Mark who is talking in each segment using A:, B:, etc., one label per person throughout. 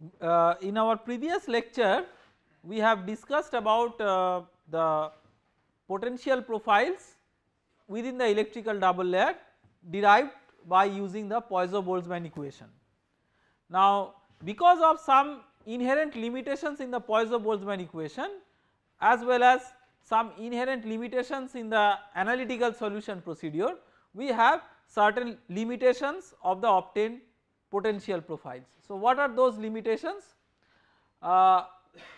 A: In our previous lecture we have discussed about the potential profiles within the electrical double layer derived by using the Poisson-Boltzmann equation. Now because of some inherent limitations in the Poisson-Boltzmann equation as well as some inherent limitations in the analytical solution procedure, we have certain limitations of the obtained potential profiles. So what are those limitations?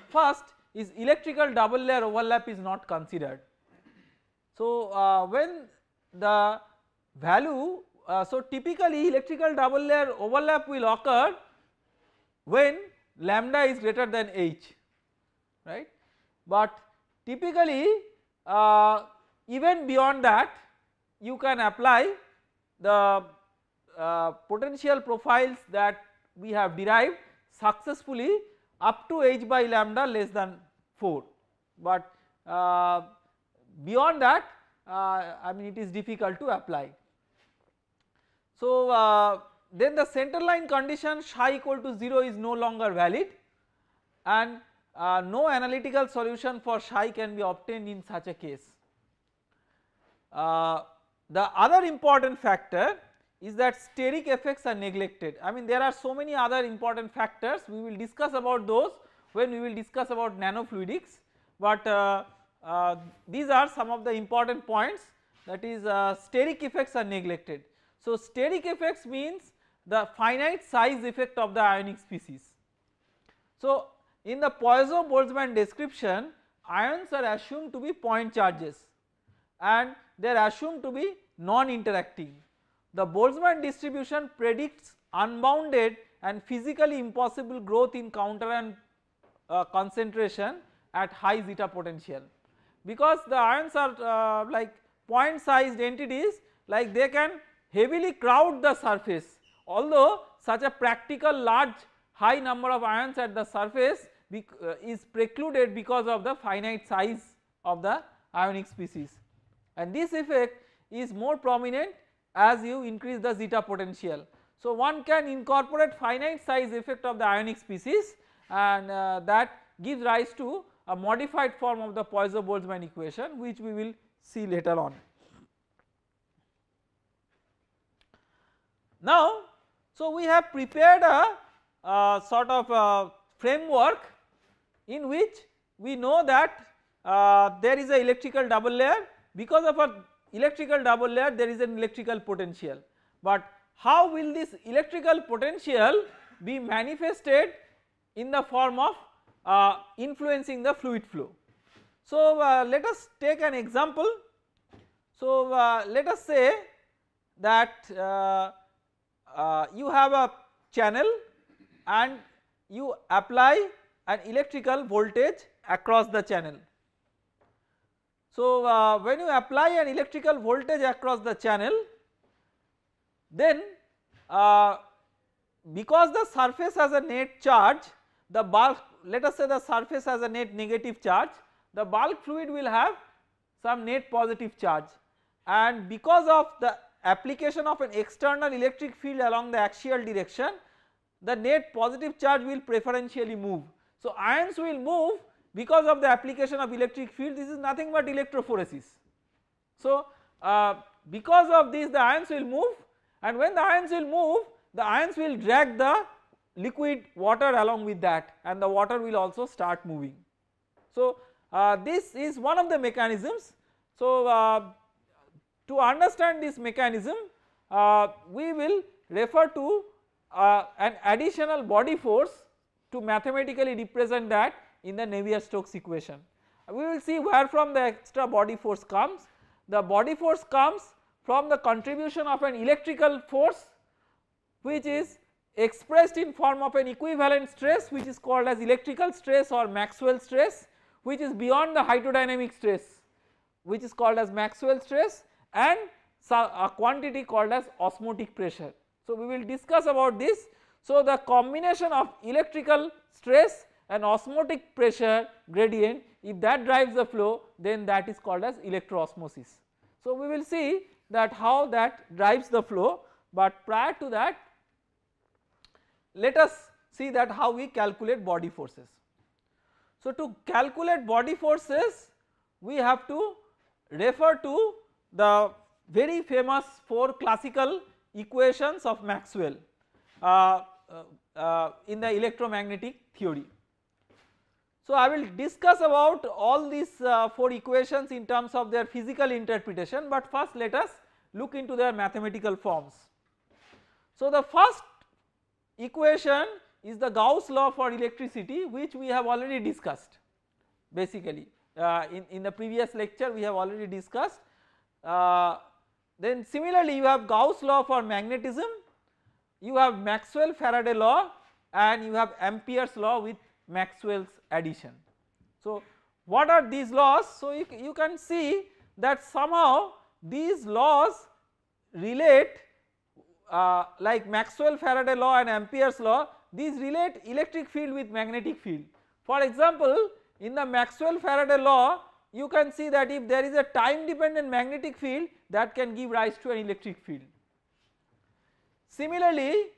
A: First is electrical double layer overlap is not considered. So when the value, so typically electrical double layer overlap will occur when lambda is greater than h, right, but typically even beyond that you can apply the potential profiles that we have derived successfully up to h by lambda less than 4, but beyond that I mean it is difficult to apply. So then the center line condition psi equal to 0 is no longer valid, and no analytical solution for psi can be obtained in such a case. The other important factor is that steric effects are neglected. I mean there are so many other important factors, we will discuss about those when we will discuss about nanofluidics, but these are some of the important points, that is steric effects are neglected. So steric effects means the finite size effect of the ionic species. So in the Poisson-Boltzmann description ions are assumed to be point charges and they are assumed to be non-interacting. The Boltzmann distribution predicts unbounded and physically impossible growth in counter ion concentration at high zeta potential, because the ions are like point sized entities, like they can heavily crowd the surface, although such a practical large high number of ions at the surface is precluded because of the finite size of the ionic species, and this effect is more prominent as you increase the zeta potential. So one can incorporate finite size effect of the ionic species, and that gives rise to a modified form of the Poisson-Boltzmann equation, which we will see later on. Now so we have prepared a sort of a framework in which we know that there is a electrical double layer. Because of a electrical double layer there is an electrical potential, but how will this electrical potential be manifested in the form of influencing the fluid flow. So let us take an example. So let us say that you have a channel and you apply an electrical voltage across the channel. So when you apply an electrical voltage across the channel, then because the surface has a net charge, the bulk, let us say the surface has a net negative charge, the bulk fluid will have some net positive charge, and because of the application of an external electric field along the axial direction, the net positive charge will preferentially move. So ions will move because of the application of electric field, this is nothing but electrophoresis. So because of this the ions will move, and when the ions will move, the ions will drag the liquid water along with that, and the water will also start moving. So this is one of the mechanisms. So to understand this mechanism we will refer to an additional body force to mathematically represent that in the Navier-Stokes equation. We will see where from the extra body force comes. The body force comes from the contribution of an electrical force which is expressed in form of an equivalent stress which is called as electrical stress or Maxwell stress, which is beyond the hydrodynamic stress which is called as Maxwell stress, and a quantity called as osmotic pressure. So we will discuss about this. So the combination of electrical stress and osmotic pressure gradient, if that drives the flow, then that is called as electroosmosis. So we will see that how that drives the flow, but prior to that let us see that how we calculate body forces. So to calculate body forces we have to refer to the very famous 4 classical equations of Maxwell in the electromagnetic theory. So I will discuss about all these 4 equations in terms of their physical interpretation, but first let us look into their mathematical forms. So the first equation is the Gauss law for electricity, which we have already discussed basically in the previous lecture we have already discussed. Then similarly you have Gauss law for magnetism, you have Maxwell Faraday law, and you have Ampere's law with Maxwell's addition. So what are these laws? So you can see that somehow these laws relate like Maxwell Faraday law and Ampere's law, these relate electric field with magnetic field. For example, in the Maxwell Faraday law you can see that if there is a time dependent magnetic field, that can give rise to an electric field. Similarly,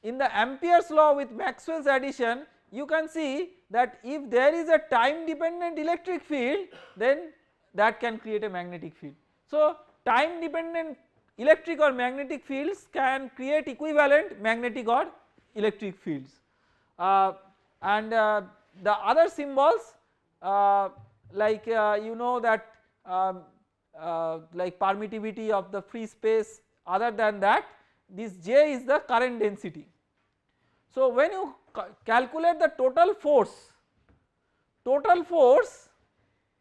A: in the Ampere's law with Maxwell's addition, you can see that if there is a time dependent electric field, then that can create a magnetic field. So time dependent electric or magnetic fields can create equivalent magnetic or electric fields. The other symbols like you know that like permittivity of the free space, other than that this J is the current density. So when you calculate the total force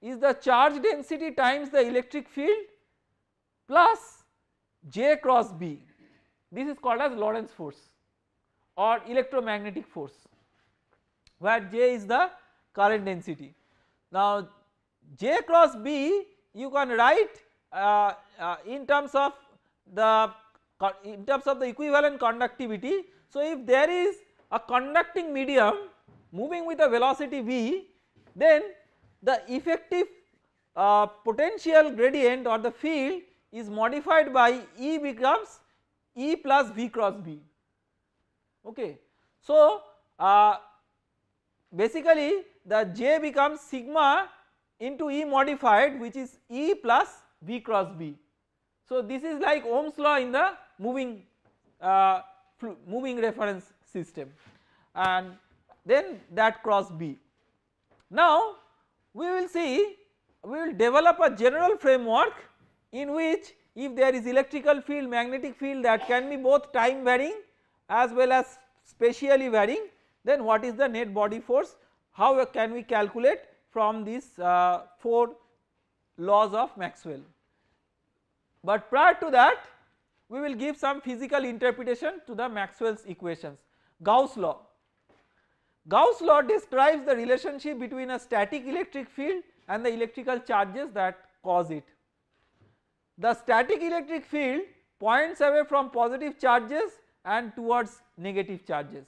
A: is the charge density times the electric field plus J cross B. This is called as Lorentz force or electromagnetic force, where J is the current density. Now J cross B you can write in terms of the equivalent conductivity. So if there is a conducting medium moving with a velocity v, then the effective potential gradient or the field is modified by E becomes E plus V cross B. Okay. So basically the J becomes sigma into E modified, which is E plus V cross B. So this is like Ohm's law in the moving reference system, and then that cross B. Now we will develop a general framework in which if there is electrical field, magnetic field that can be both time varying as well as spatially varying, then what is the net body force, how can we calculate from these 4 laws of Maxwell. But prior to that we will give some physical interpretation to the Maxwell's equations. Gauss law. Gauss law describes the relationship between a static electric field and the electrical charges that cause it. The static electric field points away from positive charges and towards negative charges.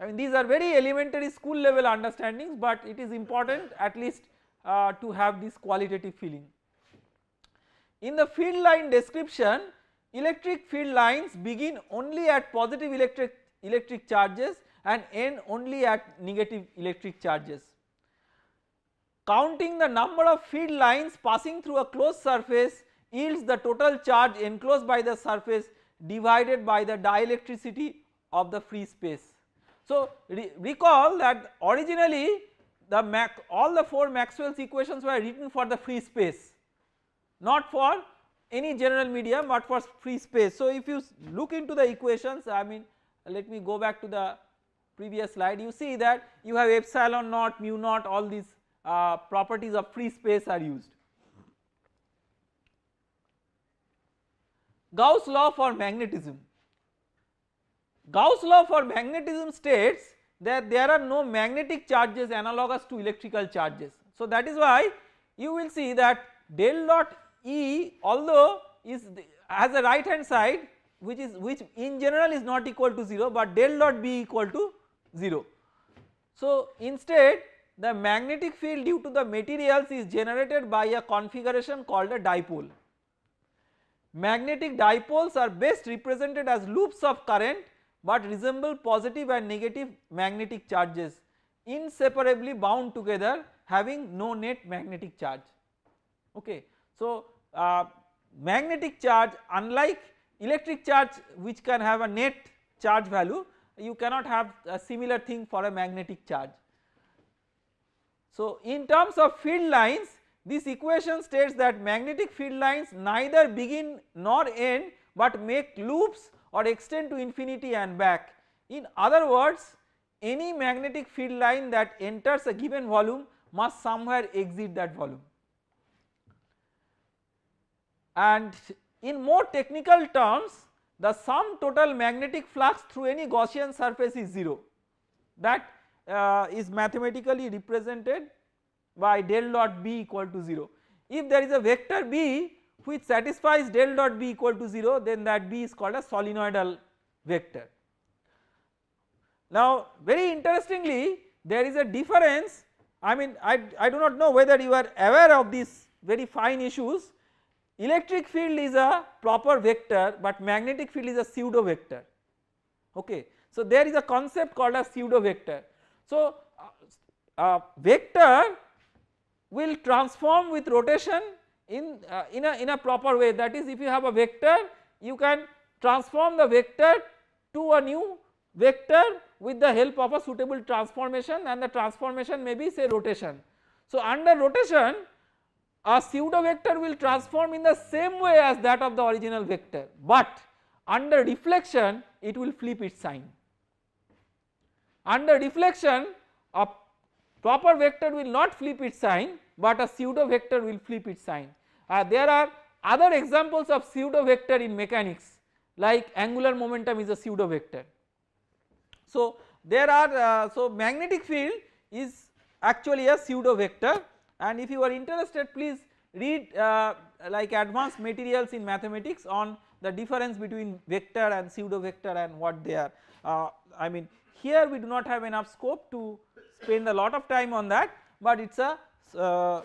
A: I mean these are very elementary school level understandings, but it is important at least to have this qualitative feeling. In the field line description, electric field lines begin only at positive electric charges and end only at negative electric charges. Counting the number of field lines passing through a closed surface yields the total charge enclosed by the surface divided by the dielectricity of the free space. So recall that originally all the 4 Maxwell's equations were written for the free space, not for any general medium but for free space. So if you look into the equations, I mean let me go back to the previous slide, you see that you have epsilon naught, mu naught, all these properties of free space are used. Gauss law for magnetism. Gauss law for magnetism states that there are no magnetic charges analogous to electrical charges. So that is why you will see that del dot E, although has a right hand side which in general is not equal to 0, but del dot B equal to 0. So instead the magnetic field due to the materials is generated by a configuration called a dipole. Magnetic dipoles are best represented as loops of current but resemble positive and negative magnetic charges inseparably bound together having no net magnetic charge. Okay. So, magnetic charge, unlike electric charge which can have a net charge value, you cannot have a similar thing for a magnetic charge. So, in terms of field lines, this equation states that magnetic field lines neither begin nor end but make loops or extend to infinity and back. In other words, any magnetic field line that enters a given volume must somewhere exit that volume. And in more technical terms, the sum total magnetic flux through any Gaussian surface is 0, that is mathematically represented by del dot B equal to 0. If there is a vector B which satisfies del dot B equal to 0, then that B is called a solenoidal vector. Now very interestingly, there is a difference. I mean, I do not know whether you are aware of these very fine issues. Electric field is a proper vector, but magnetic field is a pseudo vector. Okay. So there is a concept called a pseudo vector. So a vector will transform with rotation in a proper way, that is, if you have a vector, you can transform the vector to a new vector with the help of a suitable transformation, and the transformation may be say rotation. So under rotation, a pseudo vector will transform in the same way as that of the original vector, but under deflection it will flip its sign. Under deflection, a proper vector will not flip its sign, but a pseudo vector will flip its sign. There are other examples of pseudo vector in mechanics, like angular momentum is a pseudo vector. So there are so magnetic field is actually a pseudo vector, and if you are interested, please read like advanced materials in mathematics on the difference between vector and pseudo vector and what they are. I mean, here we do not have enough scope to spend a lot of time on that, but it is a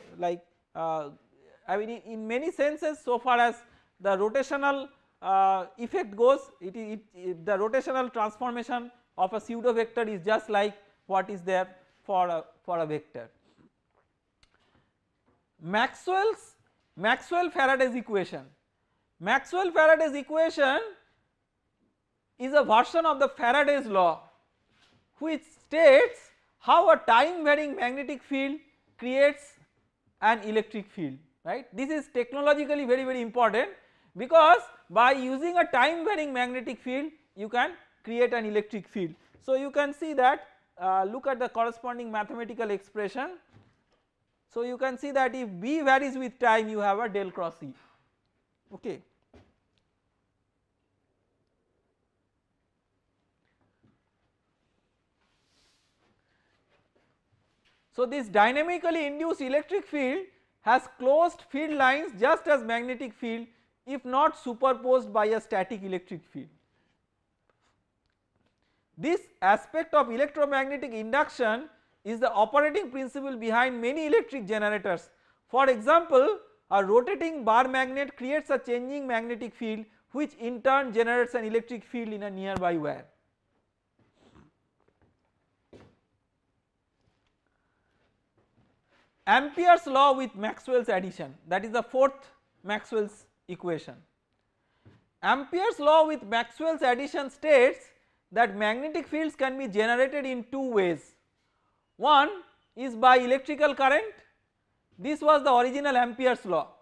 A: I mean, in many senses, so far as the rotational effect goes, the rotational transformation of a pseudo vector is just like what is there for a vector. Maxwell Faraday's equation. Maxwell Faraday's equation is a version of the Faraday's law, which states how a time varying magnetic field creates an electric field, right. This is technologically very important, because by using a time varying magnetic field you can create an electric field. So you can see that, look at the corresponding mathematical expression. So you can see that if B varies with time, you have a del cross E. Okay. So this dynamically induced electric field has closed field lines just as magnetic field, if not superposed by a static electric field. This aspect of electromagnetic induction is the operating principle behind many electric generators. For example, a rotating bar magnet creates a changing magnetic field, which in turn generates an electric field in a nearby wire. Ampere's law with Maxwell's addition, that is the fourth Maxwell's equation. Ampere's law with Maxwell's addition states that magnetic fields can be generated in two ways. One is by electrical current, this was the original Ampere's law,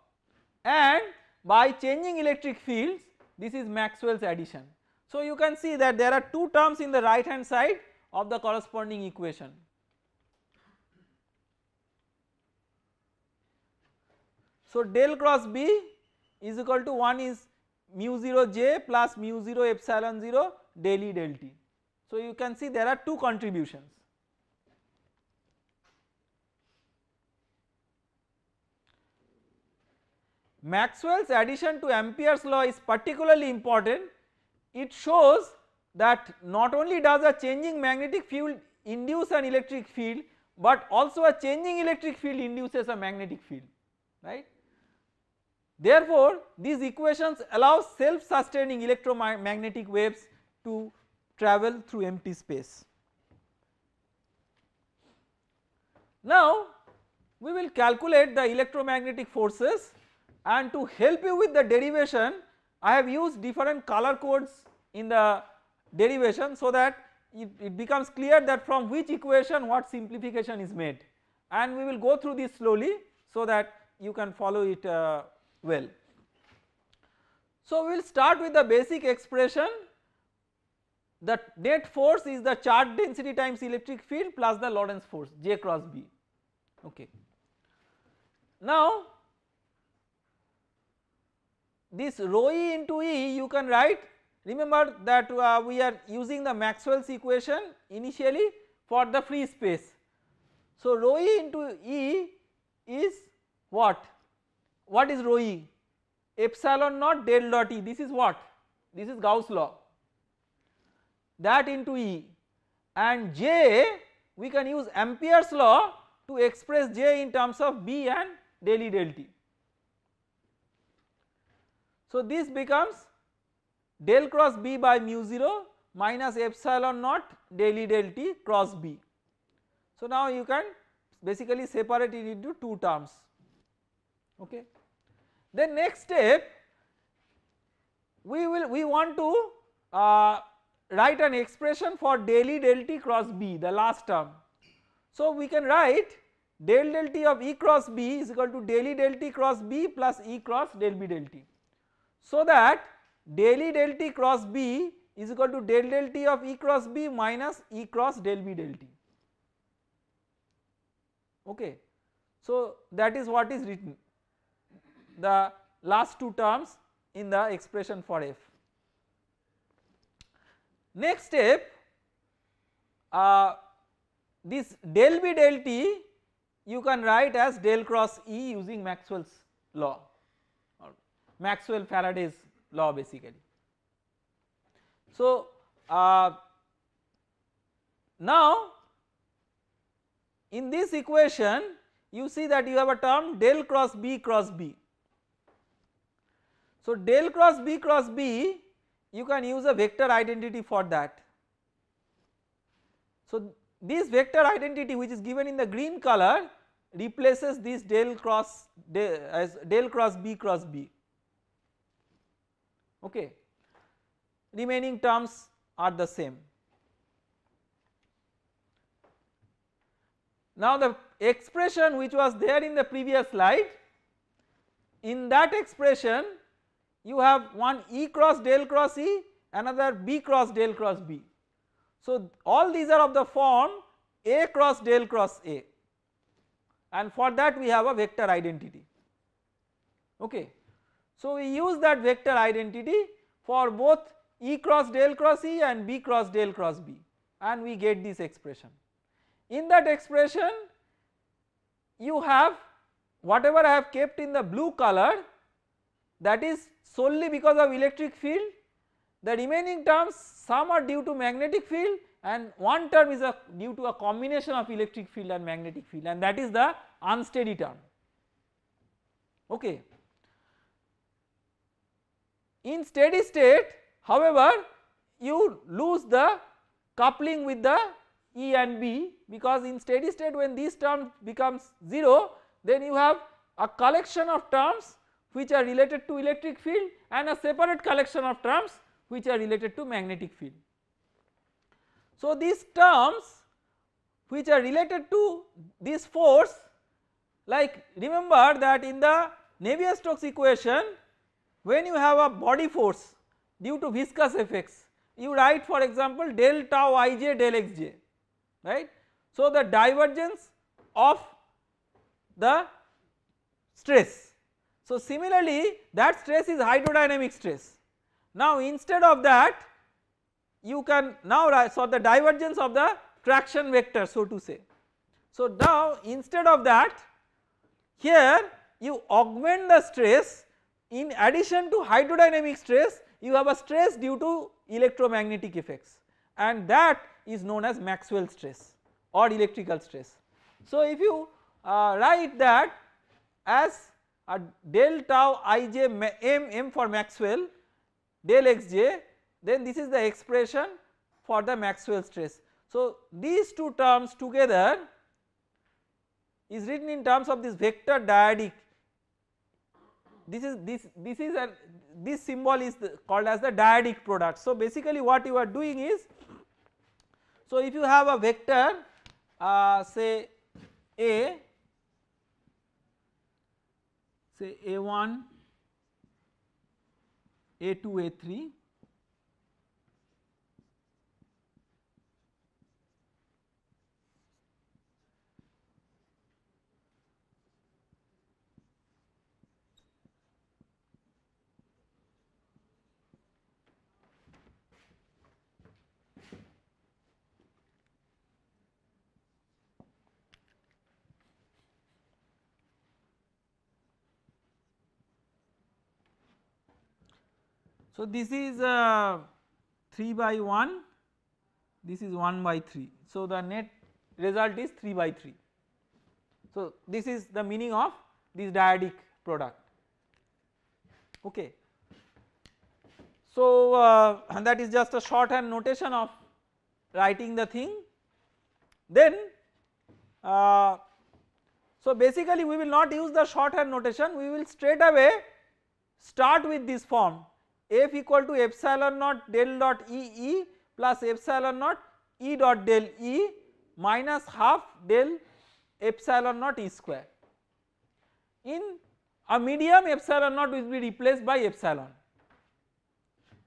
A: and by changing electric fields, this is Maxwell's addition. So you can see that there are two terms in the right hand side of the corresponding equation. So del cross B is equal to 1 is mu 0 j plus mu 0 epsilon 0 del E del T. So you can see there are two contributions. Maxwell's addition to Ampere's law is particularly important. It shows that not only does a changing magnetic field induce an electric field, but also a changing electric field induces a magnetic field, right. Therefore, these equations allow self sustaining electromagnetic waves to travel through empty space. Now we will calculate the electromagnetic forces, and to help you with the derivation I have used different color codes in the derivation so that it becomes clear that from which equation what simplification is made, and we will go through this slowly so that you can follow it well. So we will start with the basic expression. The net force is the charge density times electric field plus the Lorentz force J cross B. Okay. Now this rho e into E you can write, remember that we are using the Maxwell's equation initially for the free space. So rho e into E is what? What is rho e? Epsilon naught del dot E, this is what? This is Gauss law, that into E, and J we can use Ampere's law to express J in terms of B and del E del T. So this becomes del cross B by mu 0 minus epsilon naught del E del T cross B. So now you can basically separate it into two terms. Okay. Then next step we want to write an expression for del E del T cross B, the last term. So we can write del T of E cross B is equal to del E del T cross B plus E cross del B del T. So that del E del T cross B is equal to del T of E cross B minus E cross del B del T. Okay. So that is what is written, the last two terms in the expression for F. Next step, this del B del T you can write as del cross E using Maxwell's law, or Maxwell Faraday's law basically. So now in this equation you see that you have a term del cross B cross B. So del cross B you can use a vector identity for that. So this vector identity which is given in the green color replaces this del cross as del cross B cross B. Okay. Remaining terms are the same. Now the expression which was there in the previous slide, in that expression you have one E cross del cross E, another B cross del cross B. So all these are of the form A cross del cross A, and for that we have a vector identity. Okay. So we use that vector identity for both E cross del cross E and B cross del cross B, and we get this expression. In that expression you have whatever I have kept in the blue color, that is solely because of electric field. The remaining terms, some are due to magnetic field and one term is due to a combination of electric field and magnetic field, and that is the unsteady term. Okay. In steady state however you lose the coupling with the E and B, because in steady state when this term becomes 0 then you have a collection of terms which are related to electric field and a separate collection of terms which are related to magnetic field. So these terms which are related to this force, like remember that in the Navier-Stokes equation when you have a body force due to viscous effects you write for example del tau ij del xj, right. So the divergence of the stress. So similarly that stress is hydrodynamic stress. Now instead of that you can now write, so the divergence of the traction vector so to say. So now instead of that here you augment the stress, in addition to hydrodynamic stress you have a stress due to electromagnetic effects, and that is known as Maxwell stress or electrical stress. So if you write that as a del tau ij m for Maxwell del xj, then this is the expression for the Maxwell stress. So these two terms together is written in terms of this vector dyadic. This symbol is called as the dyadic product. So basically what you are doing is, so if you have a vector say A, say A1, A2, A3, so this is 3 by 1, this is 1 by 3. So the net result is 3 by 3. So this is the meaning of this dyadic product. Okay. So that is just a shorthand notation of writing the thing. Then so basically we will not use the shorthand notation, we will straight away start with this form, F equal to epsilon naught del dot E plus epsilon naught E dot del E minus half del epsilon naught E square. In a medium, epsilon naught will be replaced by epsilon.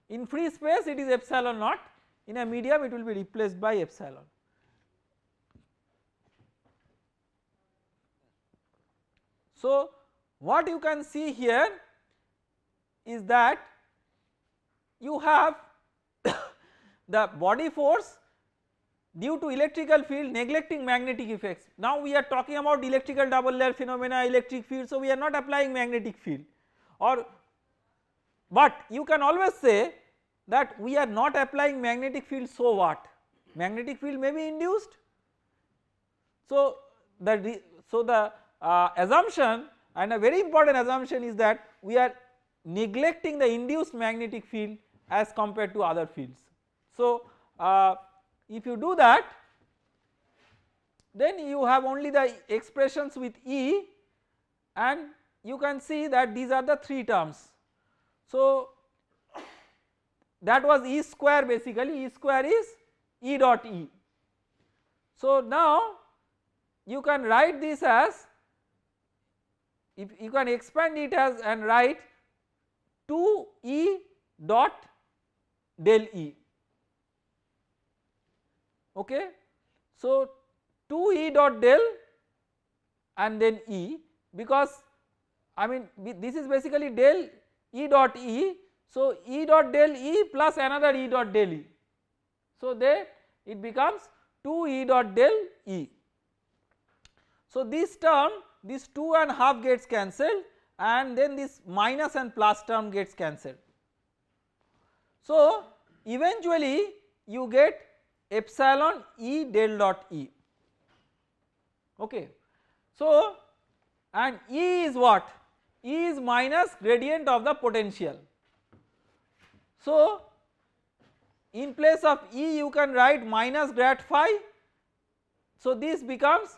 A: In free space it is epsilon naught, in a medium it will be replaced by epsilon. So what you can see here is that you have the body force due to electrical field neglecting magnetic effects. Now we are talking about electrical double layer phenomena, electric field, so we are not applying magnetic field, or but you can always say that we are not applying magnetic field, so what, magnetic field may be induced. So the assumption, and a very important assumption, is that we are neglecting the induced magnetic field as compared to other fields. So if you do that, then you have only the expressions with E, and you can see that these are the 3 terms. So that was E square, basically E square is E dot E. So now you can write this as, if you can expand it as and write 2 E dot del E. Okay. So 2 E dot del and then E, because I mean this is basically del E dot E. So E dot del E plus another E dot del E. So there it becomes 2 E dot del E. So this term, this 2.5 gets cancelled, and then this minus and plus term gets cancelled. So eventually you get epsilon E del dot E. Okay. So and E is what? E is minus gradient of the potential. So in place of E you can write minus grad phi. So this becomes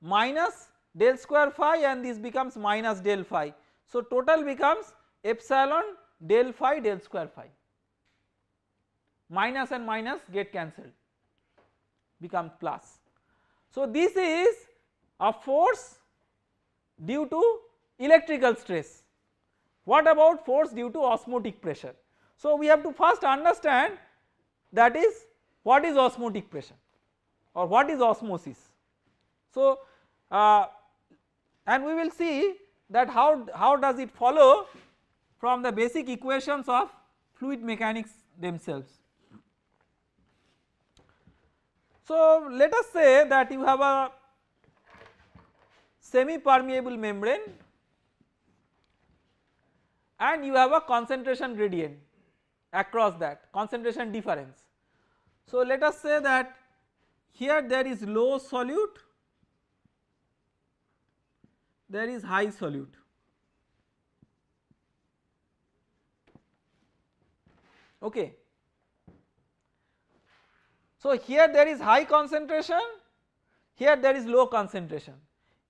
A: minus del square phi, and this becomes minus del phi. So total becomes epsilon del phi del square phi. Minus and minus get cancelled, become plus. So this is a force due to electrical stress. What about force due to osmotic pressure? So we have to first understand, that is, what is osmotic pressure or what is osmosis. So and we will see that how does it follow from the basic equations of fluid mechanics themselves. So let us say that you have a semi permeable membrane and you have a concentration gradient across that, concentration difference. So let us say that here there is low solute, there is high solute. Okay. So here there is high concentration, here there is low concentration.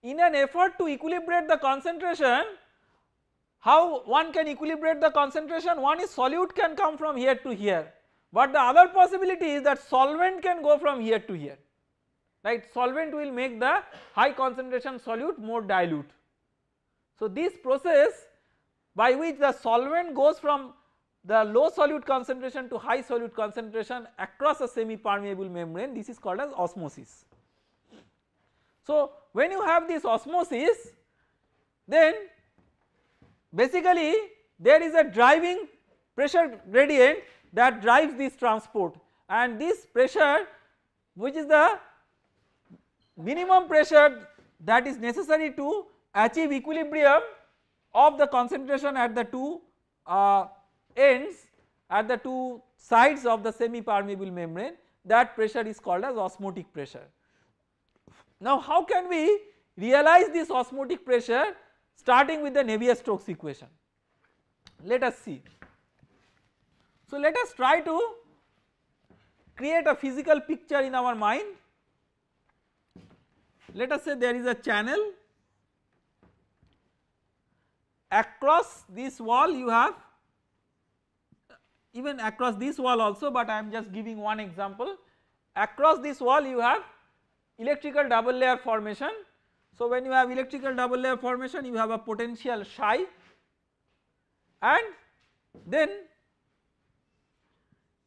A: In an effort to equilibrate the concentration, how one can equilibrate the concentration? One is solute can come from here to here, but the other possibility is that solvent can go from here to here, right. Solvent will make the high concentration solute more dilute. So this process by which the solvent goes from the low solute concentration to high solute concentration across a semi permeable membrane, this is called as osmosis. So when you have this osmosis, then basically there is a driving pressure gradient that drives this transport, and this pressure, which is the minimum pressure that is necessary to achieve equilibrium of the concentration at the two ends, at the two sides of the semi permeable membrane, that pressure is called as osmotic pressure. Now how can we realize this osmotic pressure starting with the Navier-Stokes equation? Let us see. So let us try to create a physical picture in our mind. Let us say there is a channel, across this wall you have, even across this wall also, but I am just giving one example. Across this wall you have electrical double layer formation. So when you have electrical double layer formation, you have a potential psi, and then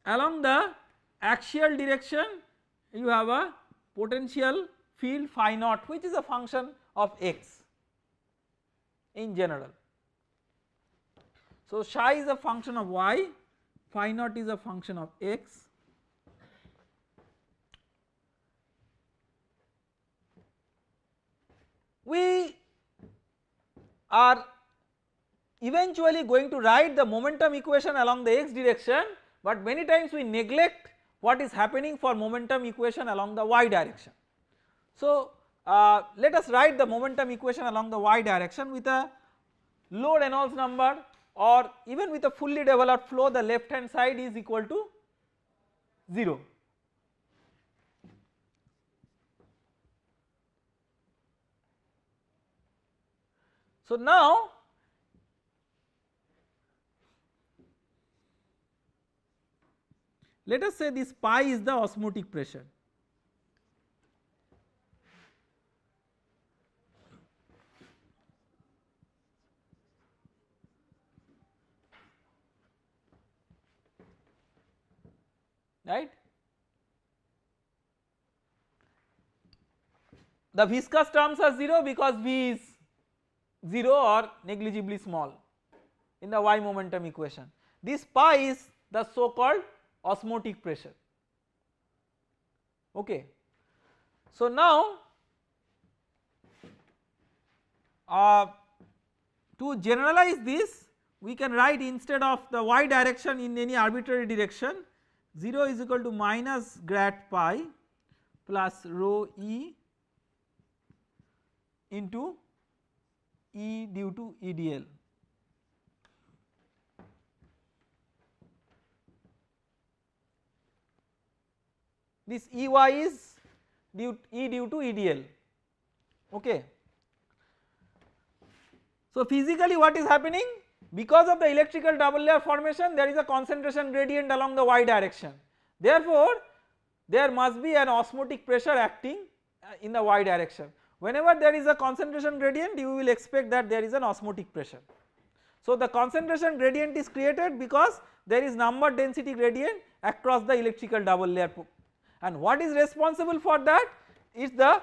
A: along the axial direction you have a potential field phi naught, which is a function of x in general. So psi is a function of y, phi naught is a function of x. We are eventually going to write the momentum equation along the x direction, but many times we neglect what is happening for momentum equation along the y direction. So let us write the momentum equation along the y direction with a low Reynolds number, or even with a fully developed flow the left hand side is equal to 0. So now let us say this pi is the osmotic pressure. Right. The viscous terms are 0 because V is 0 or negligibly small in the y momentum equation. This pi is the so called osmotic pressure. Okay. So now to generalize this, we can write, instead of the y direction in any arbitrary direction, 0 is equal to minus grad pi plus rho e into E due to EDL. This EY is E due to EDL. Okay. So physically what is happening? Because of the electrical double layer formation, there is a concentration gradient along the y direction. Therefore there must be an osmotic pressure acting in the y direction. Whenever there is a concentration gradient, you will expect that there is an osmotic pressure. So the concentration gradient is created because there is number density gradient across the electrical double layer, and what is responsible for that is the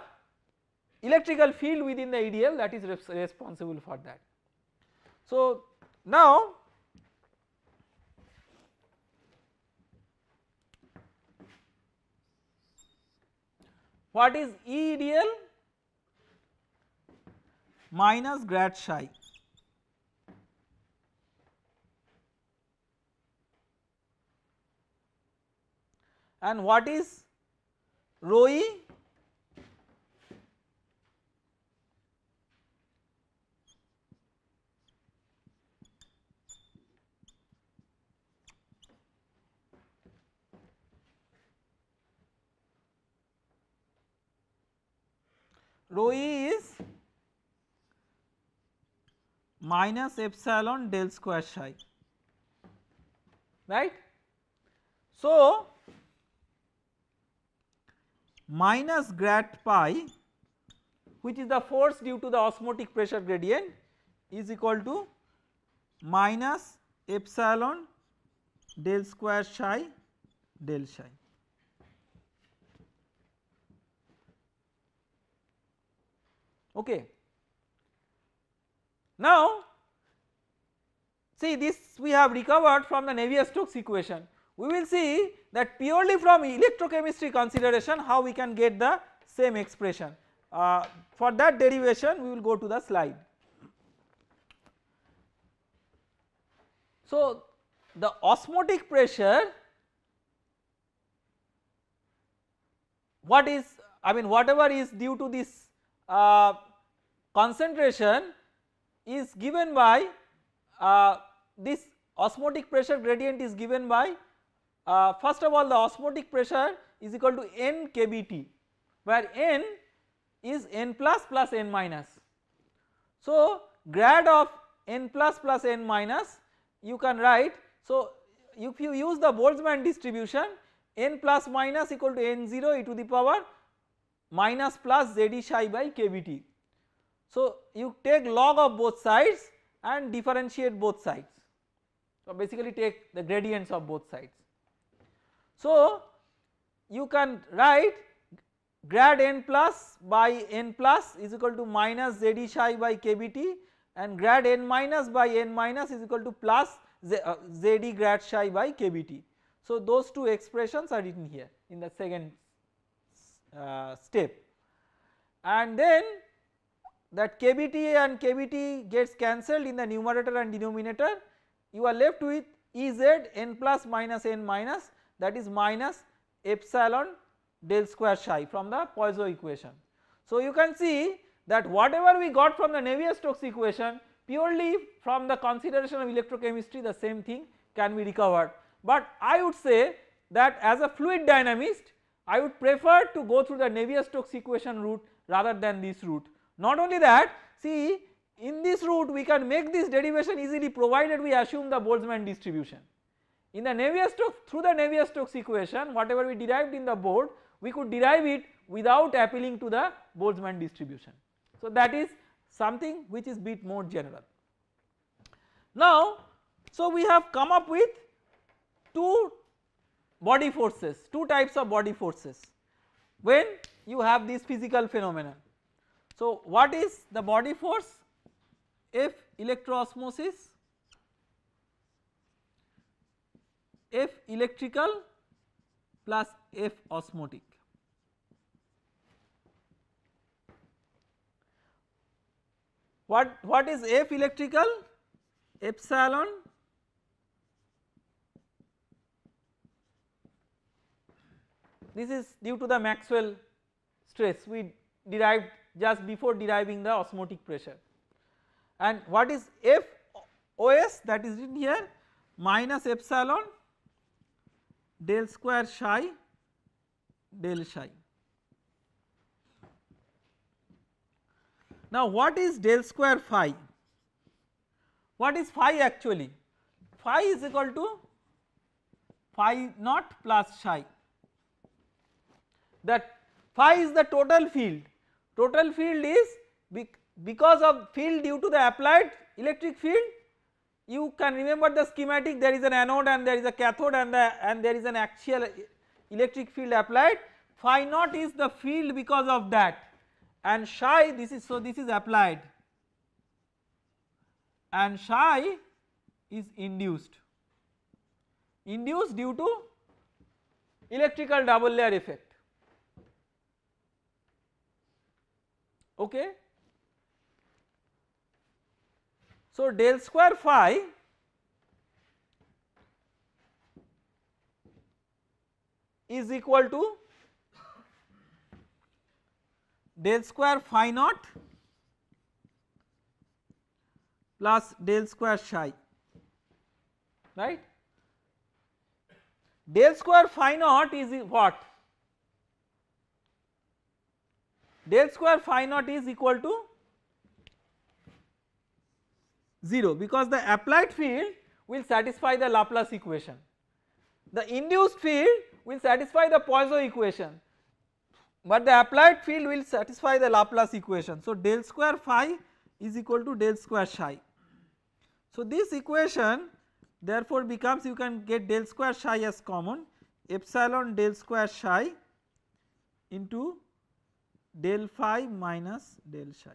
A: electrical field within the EDL that is responsible for that. So now what is EDL? Minus grad psi. And what is rho e? rho E is minus epsilon del square psi, right. So minus grad pi, which is the force due to the osmotic pressure gradient, is equal to minus epsilon del square psi del psi. Okay. Now see, this we have recovered from the Navier-Stokes equation. We will see that purely from electrochemistry consideration how we can get the same expression. For that derivation we will go to the slide. So the osmotic pressure, what is, I mean whatever is due to this concentration is given by this osmotic pressure gradient is given by first of all the osmotic pressure is equal to n kBT, where n is n plus plus n minus. So grad of n plus plus n minus you can write, so if you use the Boltzmann distribution, n plus minus equal to n0 e to the power minus plus Zd psi by kBT. So you take log of both sides and differentiate both sides, so basically take the gradients of both sides. So you can write grad n plus by n plus is equal to minus Zd psi by kBT, and grad n minus by n minus is equal to plus Zd grad psi by kBT. So those two expressions are written here in the second step, and then that kBT and kBT gets cancelled in the numerator and denominator, you are left with Ez n plus minus n minus, that is minus epsilon del square psi from the Poisson equation. So you can see that whatever we got from the Navier-Stokes equation purely from the consideration of electrochemistry the same thing can be recovered, but I would say that as a fluid dynamist I would prefer to go through the Navier-Stokes equation route rather than this route. Not only that, see in this route we can make this derivation easily provided we assume the Boltzmann distribution. In the Navier-Stokes, through the Navier-Stokes equation whatever we derived in the board we could derive it without appealing to the Boltzmann distribution. So that is something which is bit more general. Now so we have come up with two body forces, two types of body forces when you have this physical phenomenon. So what is the body force? F electroosmosis, F electrical plus F osmotic. What is F electrical? Epsilon this is due to the Maxwell stress we derived just before deriving the osmotic pressure, and what is F OS, that is in here minus epsilon del square psi del psi. Now what is del square phi? What is phi actually? Phi is equal to phi naught plus psi. That phi is the total field. Total field is because of field due to the applied electric field. You can remember the schematic, there is an anode and there is a cathode and there is an axial electric field applied. Phi naught is the field because of that, and psi this is, so this is applied, and psi is induced due to electrical double layer effect. Okay. So del square phi is equal to del square phi naught plus del square psi, right. Del square phi naught is what? del square phi naught is equal to 0 because the applied field will satisfy the Laplace equation. The induced field will satisfy the Poisson equation, but the applied field will satisfy the Laplace equation. So del square phi is equal to del square psi. So this equation therefore becomes, you can get del square psi as common, epsilon del square psi into del phi minus del psi.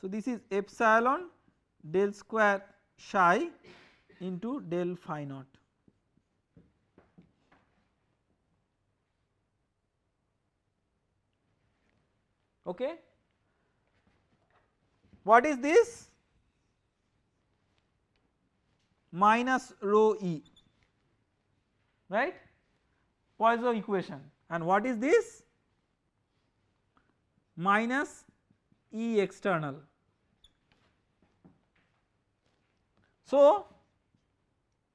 A: So this is epsilon del square psi into del phi naught. Okay. What is this? Minus rho e, right, Poisson equation, and what is this? Minus E external. So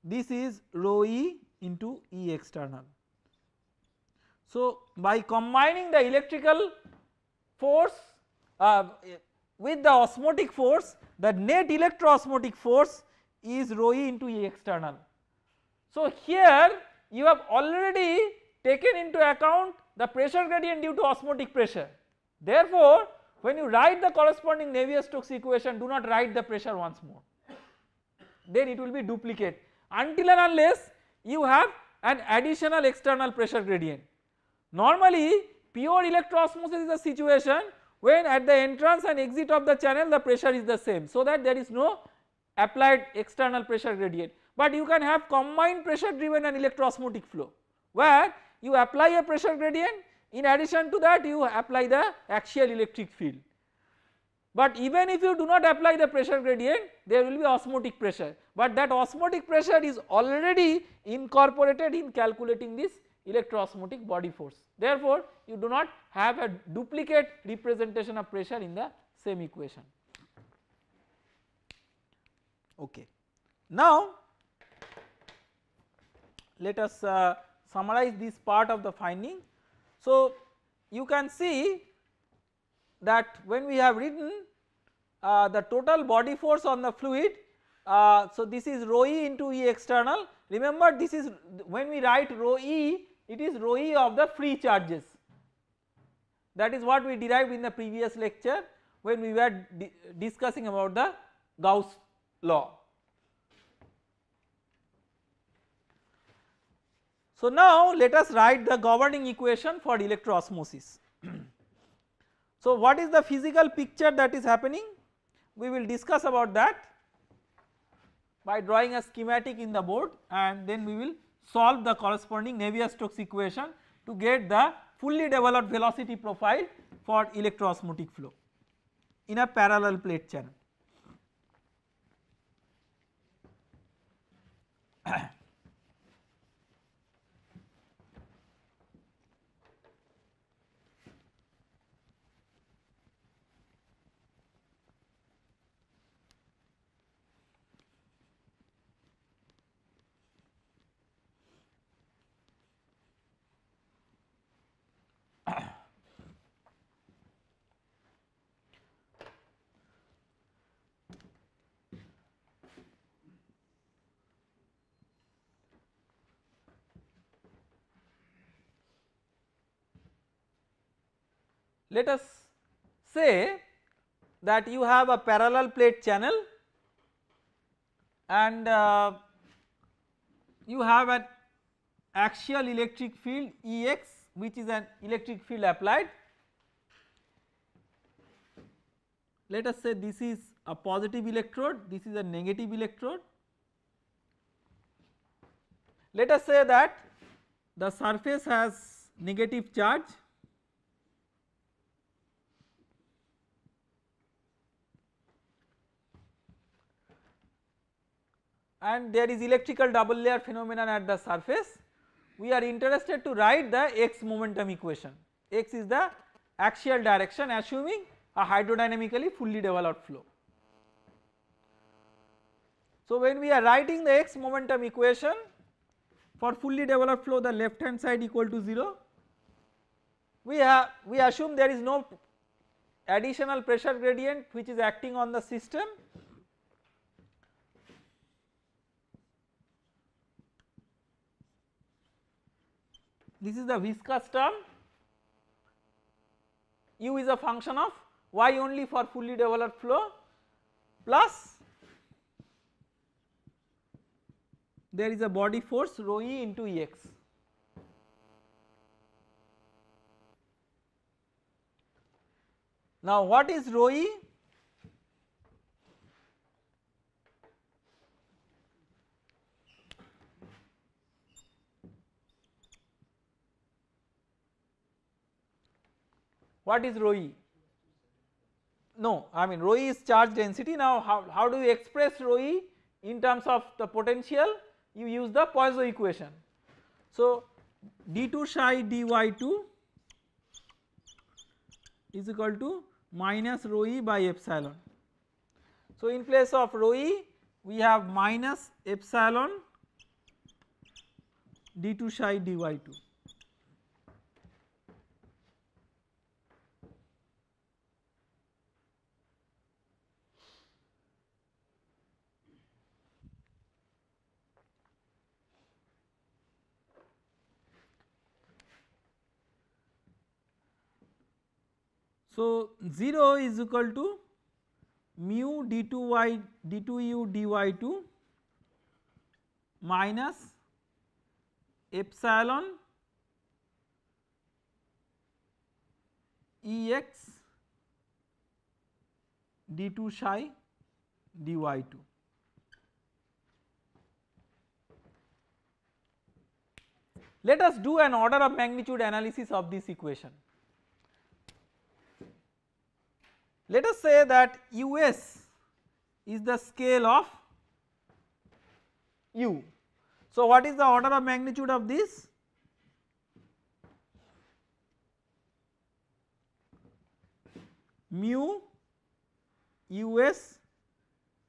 A: this is rho e into E external. So by combining the electrical force with the osmotic force, the net electroosmotic force is rho e into E external. So here you have already taken into account the pressure gradient due to osmotic pressure. Therefore when you write the corresponding Navier-Stokes equation, do not write the pressure once more, then it will be duplicate until and unless you have an additional external pressure gradient. Normally pure electroosmosis is a situation when at the entrance and exit of the channel the pressure is the same, so that there is no applied external pressure gradient, but you can have combined pressure driven and electroosmotic flow where you apply a pressure gradient, in addition to that you apply the axial electric field. But even if you do not apply the pressure gradient, there will be osmotic pressure, but that osmotic pressure is already incorporated in calculating this electroosmotic body force. Therefore you do not have a duplicate representation of pressure in the same equation. Okay. Now let us summarize this part of the finding. So you can see that when we have written the total body force on the fluid, so this is rho e into E external. Remember, this is when we write rho e, it is rho e of the free charges. That is what we derived in the previous lecture when we were discussing about the Gauss law. So now let us write the governing equation for electroosmosis. So what is the physical picture that is happening? We will discuss about that by drawing a schematic in the board, and then we will solve the corresponding Navier-Stokes equation to get the fully developed velocity profile for electroosmotic flow in a parallel plate channel. Let us say that you have a parallel plate channel and you have an axial electric field Ex, which is an electric field applied. Let us say this is a positive electrode, this is a negative electrode. Let us say that the surface has negative charge and there is electrical double layer phenomenon at the surface. We are interested to write the x momentum equation. X is the axial direction assuming a hydrodynamically fully developed flow. So when we are writing the x momentum equation for fully developed flow, the left hand side equal to 0 we assume there is no additional pressure gradient which is acting on the system. This is the viscous term, u is a function of y only for fully developed flow, plus there is a body force rho e into Ex. Now what is rho e? What is rho e? No, I mean rho e is charge density. Now how do you express rho e in terms of the potential? You use the Poisson equation. So d2 psi dy2 is equal to minus rho e by epsilon. So in place of rho e we have minus epsilon d2 psi dy2. So 0 is equal to mu d2y d2u dy2 minus epsilon Ex d2 psi dy2. Let us do an order of magnitude analysis of this equation. Let us say that us is the scale of u. So what is the order of magnitude of this? Mu us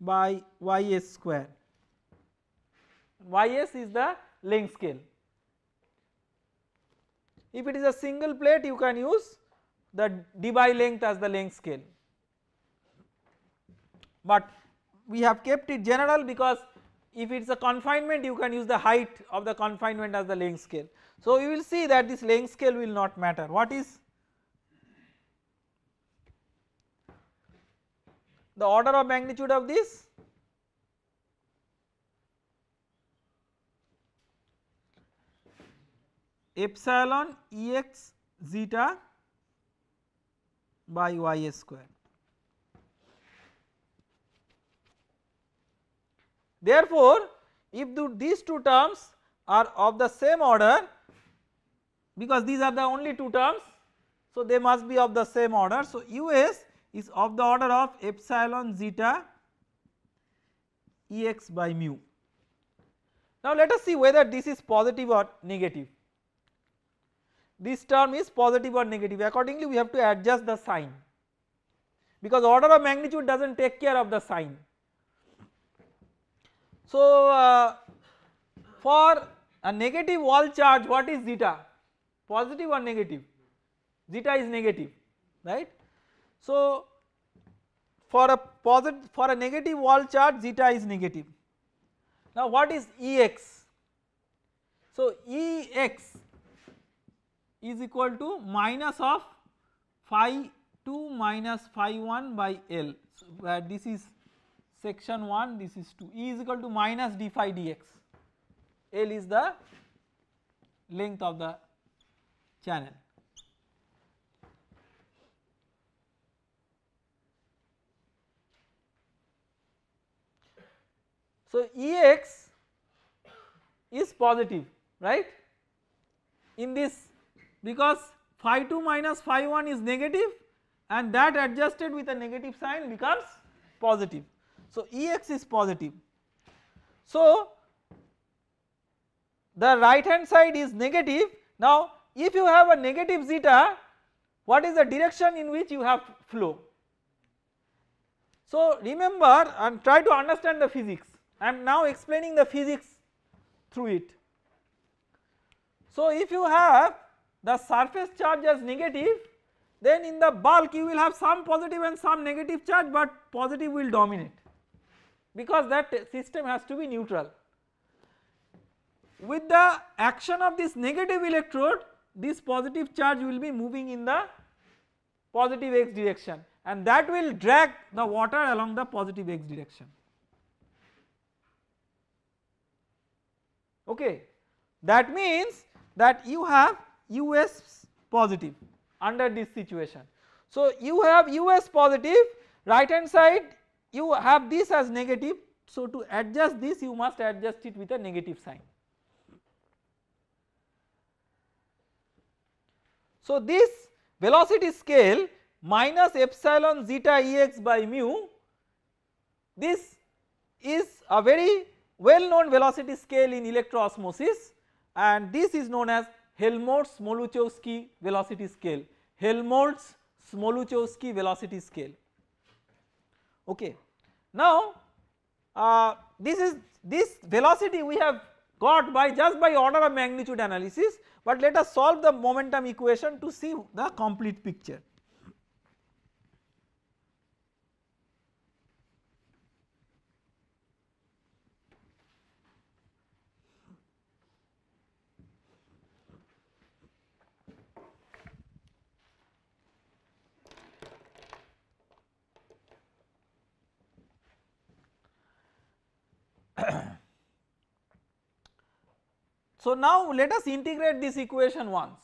A: by ys square. Ys is the length scale. If it is a single plate you can use the d by length as the length scale, but we have kept it general because if it is a confinement you can use the height of the confinement as the length scale. So you will see that this length scale will not matter. What is the order of magnitude of this? Epsilon Ex zeta by ys square. Therefore, if these two terms are of the same order, because these are the only two terms, so they must be of the same order. So us is of the order of epsilon zeta Ex by mu. Now let us see whether this is positive or negative. This term is positive or negative. Accordingly we have to adjust the sign, because order of magnitude does not take care of the sign. So for a negative wall charge, what is zeta? Positive or negative? Zeta is negative, right? So for a negative wall charge, zeta is negative. Now what is Ex? So Ex is equal to minus of phi 2 minus phi 1 by L, so where this is section 1, this is 2. E is equal to minus d phi dx. L is the length of the channel. So Ex is positive, right, in this, because phi 2 minus phi 1 is negative and that adjusted with a negative sign becomes positive. So Ex is positive. So the right hand side is negative. Now if you have a negative zeta, what is the direction in which you have flow? So remember and try to understand the physics. I am now explaining the physics through it. So if you have the surface charge as negative, then in the bulk you will have some positive and some negative charge, but positive will dominate because that system has to be neutral. With the action of this negative electrode, this positive charge will be moving in the positive x direction, and that will drag the water along the positive x direction. Okay. That means that you have US positive under this situation. So you have US positive, right hand side you have this as negative, so to adjust this you must adjust it with a negative sign. So this velocity scale minus epsilon zeta Ex by mu, this is a very well known velocity scale in electroosmosis, and this is known as Helmholtz-Smoluchowski velocity scale, Helmholtz-Smoluchowski velocity scale. Okay. Now this velocity we have got by just by order of magnitude analysis, but let us solve the momentum equation to see the complete picture. So now let us integrate this equation once.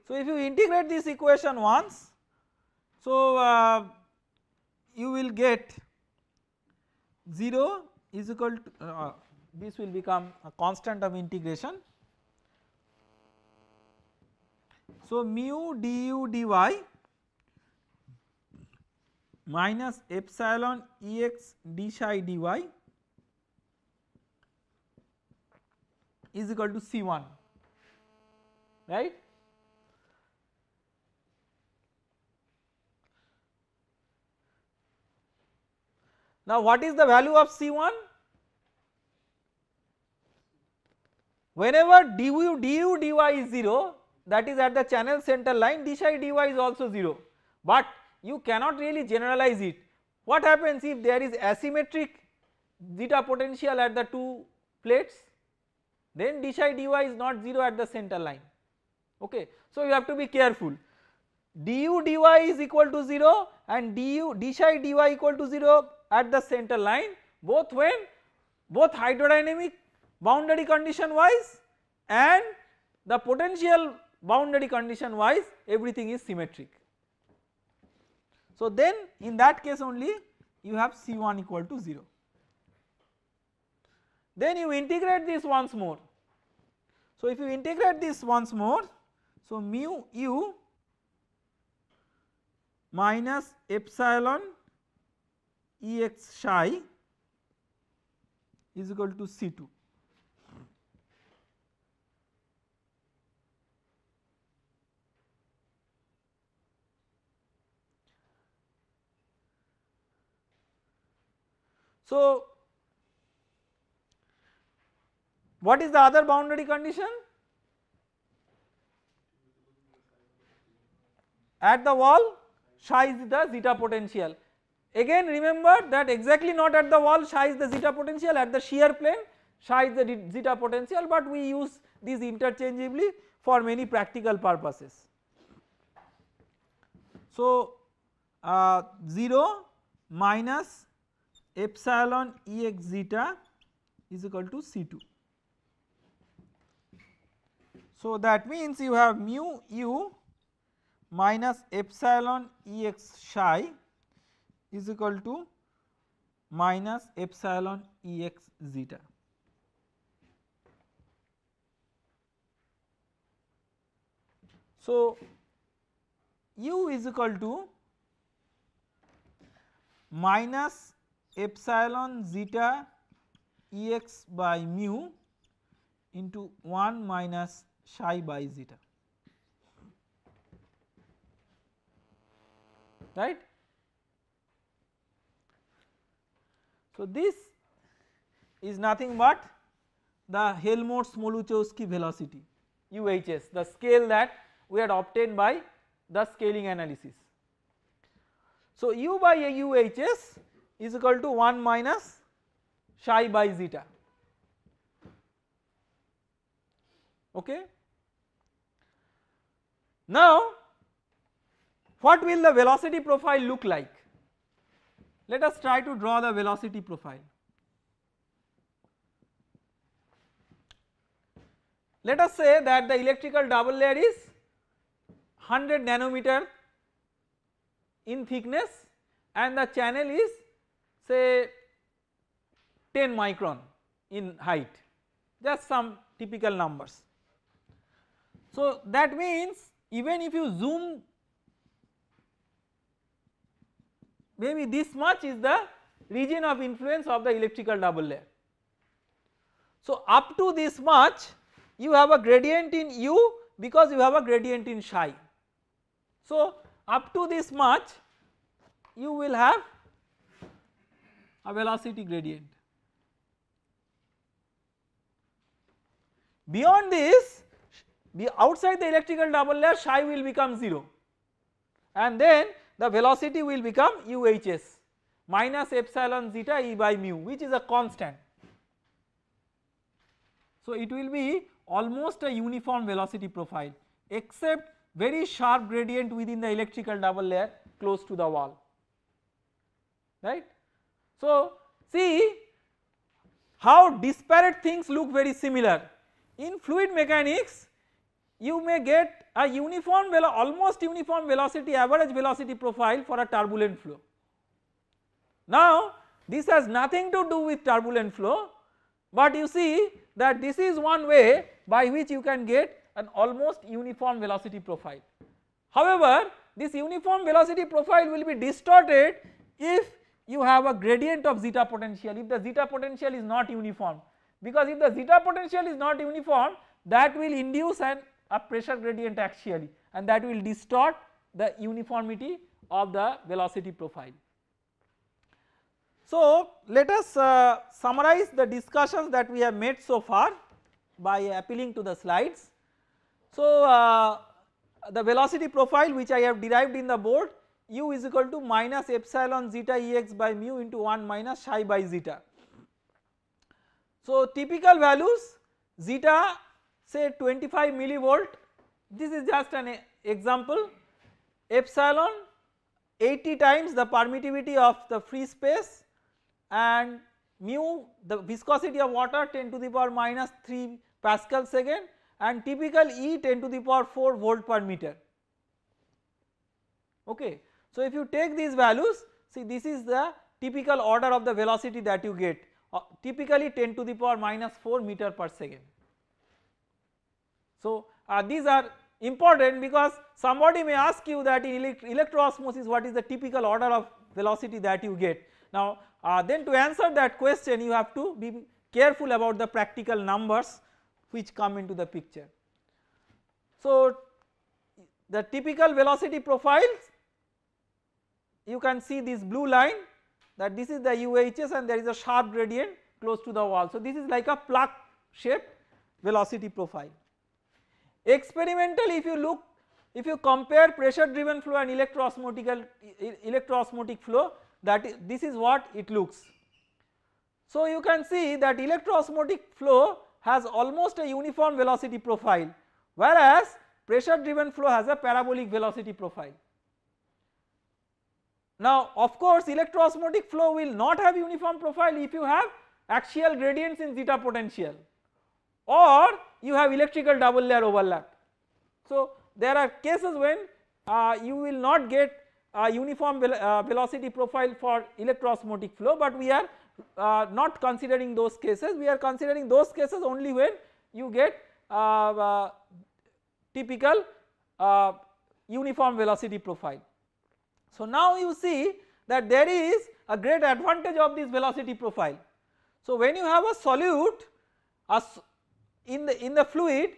A: So if you integrate this equation once, so you will get 0 is equal to this will become a constant of integration. So mu du dy minus epsilon Ex d psi dy is equal to C1, right. Now what is the value of C1? Whenever du dy is 0, that is at the channel center line, d psi dy is also 0, but you cannot really generalize it. What happens if there is asymmetric zeta potential at the two plates? Then d psi dy is not 0 at the center line. Okay. So you have to be careful. Du dy is equal to 0 and d psi dy equal to 0 at the center line, both when both hydrodynamic boundary condition wise and the potential boundary condition wise everything is symmetric. So then in that case only you have C1 equal to 0. Then you integrate this once more. So if you integrate this once more, so mu u minus epsilon Ex psi is equal to C2. So what is the other boundary condition? At the wall psi is the zeta potential. Again remember that exactly not at the wall psi is the zeta potential, at the shear plane psi is the zeta potential, but we use these interchangeably for many practical purposes. So 0 minus epsilon Ex zeta is equal to C2. So that means you have mu u minus epsilon Ex psi is equal to minus epsilon Ex zeta. So u is equal to minus epsilon zeta Ex by mu into 1 minus psi by zeta, right. So this is nothing but the Helmholtz-Smoluchowski velocity. UHS, the scale that we had obtained by the scaling analysis. So U by UHS is equal to 1 minus psi by zeta. Okay. Now what will the velocity profile look like? Let us try to draw the velocity profile. Let us say that the electrical double layer is 100 nanometer in thickness and the channel is say 10 micron in height, just some typical numbers. So that means even if you zoom, maybe this much is the region of influence of the electrical double layer. So up to this much you have a gradient in U because you have a gradient in psi. So up to this much you will have a velocity gradient. Beyond this, outside the electrical double layer psi will become 0 and then the velocity will become UHS minus epsilon zeta E by mu, which is a constant. So it will be almost a uniform velocity profile except very sharp gradient within the electrical double layer close to the wall, right. So see how disparate things look very similar. In fluid mechanics you may get a uniform almost uniform velocity, average velocity profile for a turbulent flow. Now this has nothing to do with turbulent flow, but you see that this is one way by which you can get an almost uniform velocity profile. However, this uniform velocity profile will be distorted if you have a gradient of zeta potential, if the zeta potential is not uniform, because if the zeta potential is not uniform, that will induce a pressure gradient axially and that will distort the uniformity of the velocity profile. So let us summarize the discussions that we have made so far by appealing to the slides. So the velocity profile which I have derived in the board, U is equal to minus epsilon zeta Ex by mu into 1 minus psi by zeta. So typical values, zeta say 25 millivolt, this is just an example, epsilon 80 times the permittivity of the free space, and mu the viscosity of water 10 to the power minus 3 Pascal second, and typical E 10 to the power 4 volt per meter. Okay. So if you take these values, see this is the typical order of the velocity that you get, typically 10 to the power minus 4 meter per second. So these are important because somebody may ask you that in electroosmosis what is the typical order of velocity that you get. Now then to answer that question you have to be careful about the practical numbers which come into the picture. So the typical velocity profiles, you can see this blue line, that this is the UHS and there is a sharp gradient close to the wall. So this is like a plaque shaped velocity profile. Experimentally if you compare pressure driven flow and electroosmotic flow, this is what it looks. So you can see that electroosmotic flow has almost a uniform velocity profile, whereas pressure driven flow has a parabolic velocity profile. Now of course electroosmotic flow will not have uniform profile if you have axial gradients in zeta potential or you have electrical double layer overlap. So there are cases when you will not get a uniform velocity profile for electroosmotic flow, but we are not considering those cases, we are considering those cases only when you get typical uniform velocity profile. So now you see that there is a great advantage of this velocity profile. So when you have a solute in the fluid,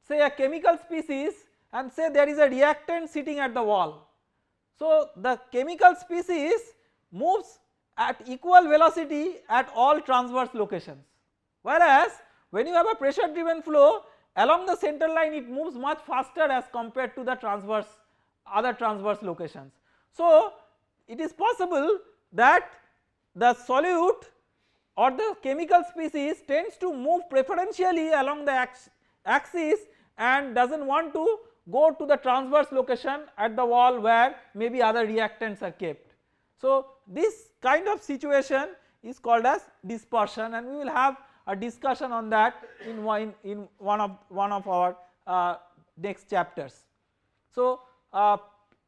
A: say a chemical species, and say there is a reactant sitting at the wall. So the chemical species moves at equal velocity at all transverse locations, whereas when you have a pressure driven flow along the center line it moves much faster as compared to the other transverse locations. So it is possible that the solute or the chemical species tends to move preferentially along the axis and does not want to go to the transverse location at the wall where maybe other reactants are kept. So this kind of situation is called as dispersion, and we will have a discussion on that in one of our next chapters. So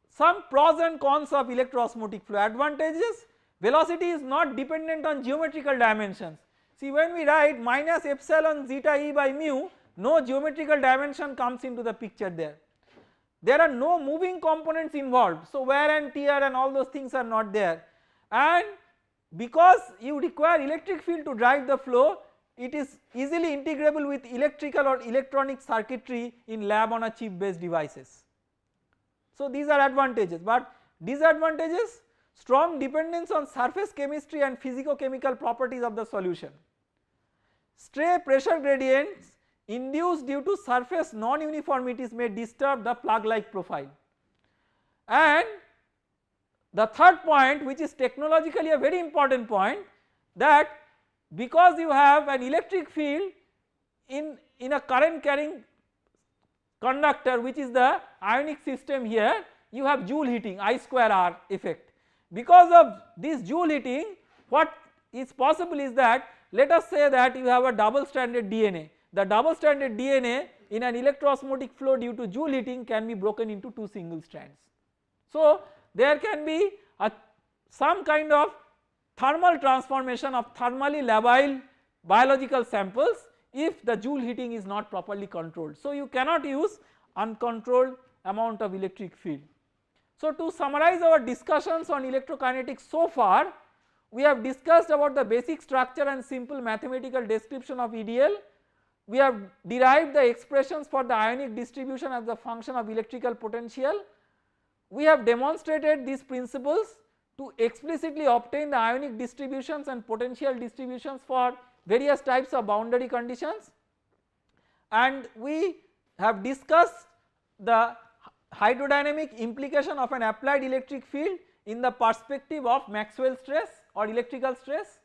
A: some pros and cons of electroosmotic flow. Advantages: velocity is not dependent on geometrical dimensions. See, when we write minus epsilon zeta E by mu, no geometrical dimension comes into the picture there. There are no moving components involved, so wear and tear and all those things are not there, and because you require electric field to drive the flow, it is easily integrable with electrical or electronic circuitry in lab on a chip based devices. So these are advantages, but disadvantages: strong dependence on surface chemistry and physico-chemical properties of the solution. Stray pressure gradients induced due to surface non-uniformities may disturb the plug like profile. And the third point, which is technologically a very important point, that because you have an electric field in a current carrying conductor, which is the ionic system here, you have Joule heating, I square R effect. Because of this Joule heating, what is possible is that, let us say that you have a double stranded DNA. The double stranded DNA in an electroosmotic flow due to Joule heating can be broken into two single strands. So there can be some kind of thermal transformation of thermally labile biological samples if the Joule heating is not properly controlled. So you cannot use uncontrolled amount of electric field. So to summarize our discussions on electrokinetics so far, we have discussed about the basic structure and simple mathematical description of EDL. We have derived the expressions for the ionic distribution as a function of electrical potential. We have demonstrated these principles to explicitly obtain the ionic distributions and potential distributions for various types of boundary conditions, and we have discussed the hydrodynamic implication of an applied electric field in the perspective of Maxwell stress or electrical stress.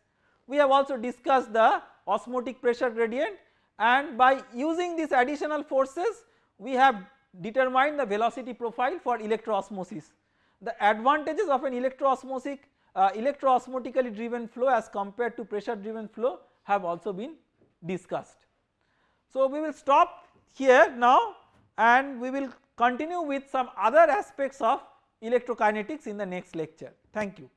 A: We have also discussed the osmotic pressure gradient, and by using these additional forces we have determined the velocity profile for electroosmosis. The advantages of an electroosmotically driven flow as compared to pressure driven flow have also been discussed. So we will stop here now and we will continue with some other aspects of electrokinetics in the next lecture. Thank you.